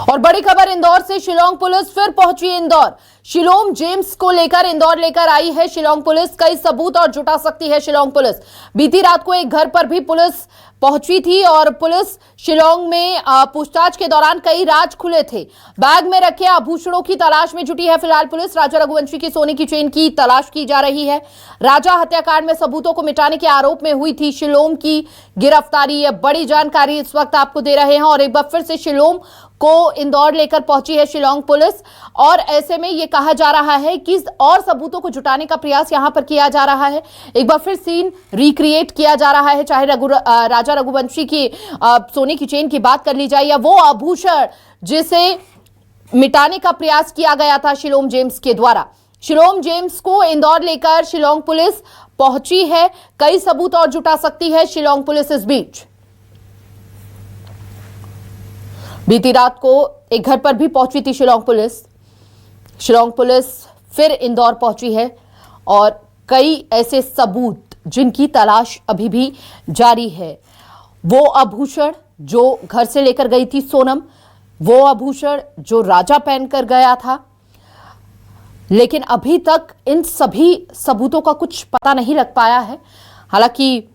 और बड़ी खबर इंदौर से, शिलोंग पुलिस फिर पहुंची इंदौर। शिलोंग जेम्स को लेकर इंदौर लेकर आई है शिलोंग पुलिस। कई सबूत और जुटा सकती है शिलोंग पुलिस। बीती रात को एक घर पर भी पुलिस पहुंची थी और पुलिस शिलोंग में पूछताछ के दौरान कई राज खुले थे। बैग में रखे आभूषणों की तलाश में जुटी है फिलहाल पुलिस। राजा रघुवंशी की सोने की चेन की तलाश की जा रही है। राजा हत्याकांड में सबूतों को मिटाने के आरोप में हुई थी शिलोंग की गिरफ्तारी। यह बड़ी जानकारी इस वक्त आपको दे रहे हैं और एक बार फिर से शिलोंग को इंदौर लेकर पहुंची है शिलोंग पुलिस। और ऐसे में यह कहा जा रहा है कि और सबूतों को जुटाने का प्रयास यहां पर किया जा रहा है। एक बार फिर सीन रिक्रिएट किया जा रहा है, चाहे राजा रघुवंशी की सोने की चेन की बात कर ली जाए या वो आभूषण जिसे मिटाने का प्रयास किया गया था शिलोंग जेम्स के द्वारा। शिलोंग जेम्स को इंदौर लेकर शिलोंग पुलिस पहुंची है। कई सबूत और जुटा सकती है शिलोंग पुलिस। इस बीच बीती रात को एक घर पर भी पहुंची थी शिलोंग पुलिस। शिलोंग पुलिस फिर इंदौर पहुंची है और कई ऐसे सबूत जिनकी तलाश अभी भी जारी है। वो आभूषण जो घर से लेकर गई थी सोनम, वो आभूषण जो राजा पहनकर गया था, लेकिन अभी तक इन सभी सबूतों का कुछ पता नहीं लग पाया है। हालांकि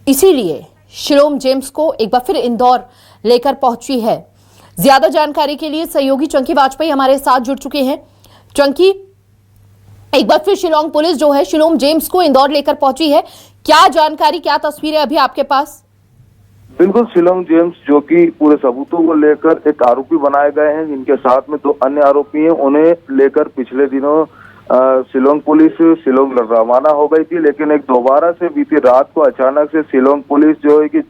इसीलिए शिलोंग जेम्स को एक बार फिर इंदौर लेकर पहुंची है। ज्यादा जानकारी के लिए सहयोगी चंकी वाजपेयी हमारे साथ जुड़ चुके हैं। चंकी, एक बार फिर शिलोंग पुलिस जो है शिलोंग जेम्स को इंदौर लेकर पहुंची है। क्या जानकारी, क्या तस्वीरें अभी आपके पास? बिल्कुल, शिलोंग जेम्स जो कि पूरे सबूतों को लेकर एक आरोपी बनाए गए हैं, जिनके साथ में 2 अन्य आरोपी हैं, उन्हें लेकर पिछले दिनों शिलोंग पुलिस शिलोंग रवाना हो गई थी। लेकिन एक दोबारा से बीती रात को अचानक से शिलोंग पुलिस जो है कि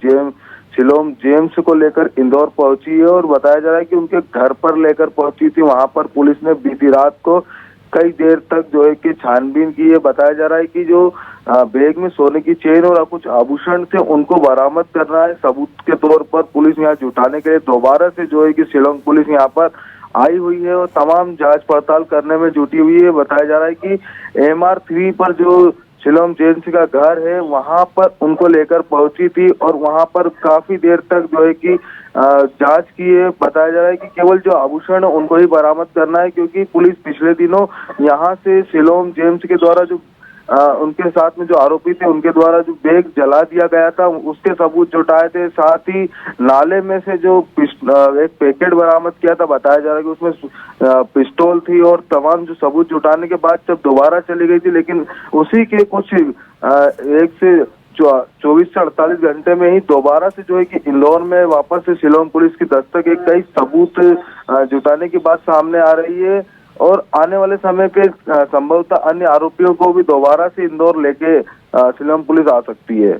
शिलोंग जेम्स को लेकर इंदौर पहुंची है और बताया जा रहा है कि उनके घर पर लेकर पहुंची थी। वहां पर पुलिस ने बीती रात को कई देर तक जो है कि छानबीन की है। बताया जा रहा है कि जो बैग में सोने की चेन और कुछ आभूषण थे उनको बरामद करना है सबूत के तौर पर पुलिस यहाँ जुटाने के लिए दोबारा से जो है कि शिलोंग पुलिस यहाँ पर आई हुई है और तमाम जांच पड़ताल करने में जुटी हुई है। बताया जा रहा है कि MR3 पर जो शिलोंग जेम्स का घर है वहां पर उनको लेकर पहुंची थी और वहां पर काफी देर तक जो है कि जांच की है। बताया जा रहा है कि केवल जो आभूषण है उनको ही बरामद करना है, क्योंकि पुलिस पिछले दिनों यहां से शिलोंग जेम्स के द्वारा जो उनके साथ में जो आरोपी थे उनके द्वारा जो बैग जला दिया गया था उसके सबूत जुटाए थे। साथ ही नाले में से जो एक पैकेट बरामद किया था, बताया जा रहा है कि उसमें पिस्तौल थी और तमाम जो सबूत जुटाने के बाद जब दोबारा चली गई थी, लेकिन उसी के कुछ 1 से 24 से 48 घंटे में ही दोबारा से जो है कि इंदौर में वापस से शिलोंग पुलिस की दस्तक एक कई सबूत जुटाने की बात सामने आ रही है और आने वाले समय पे संभवतः अन्य आरोपियों को भी दोबारा से इंदौर लेके शिलोंग पुलिस आ सकती है।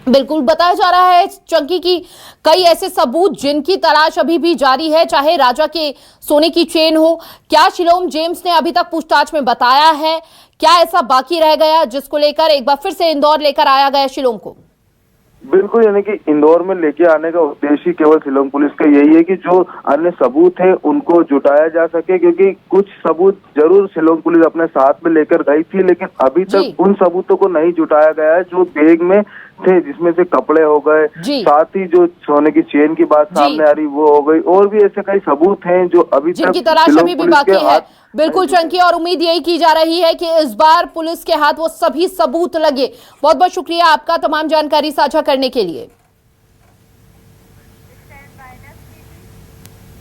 बिल्कुल, बताया जा रहा है चंकी की कई ऐसे सबूत जिनकी तलाश अभी भी जारी है, चाहे राजा के सोने की चेन हो। क्या शिलोंग जेम्स ने अभी तक पूछताछ में बताया है? क्या ऐसा बाकी रह गया जिसको लेकर एक बार फिर से इंदौर लेकर आया गया शिलोंग को? बिल्कुल, यानी कि इंदौर में लेके आने का उद्देश्य केवल शिलोंग पुलिस का यही है कि जो अन्य सबूत है उनको जुटाया जा सके, क्योंकि कुछ सबूत जरूर शिलोंग पुलिस अपने साथ में लेकर गई थी, लेकिन अभी तक उन सबूतों को नहीं जुटाया गया है जो बैग में थे, जिसमें से कपड़े हो गए, साथ ही जो सोने की चेन की बात सामने आ रही वो हो गई, और भी ऐसे कई सबूत हैं जो अभी जिनकी तलाश अभी भी बाकी है। बिल्कुल चंकी, और उम्मीद यही की जा रही है कि इस बार पुलिस के हाथ वो सभी सबूत लगे। बहुत बहुत शुक्रिया आपका तमाम जानकारी साझा करने के लिए।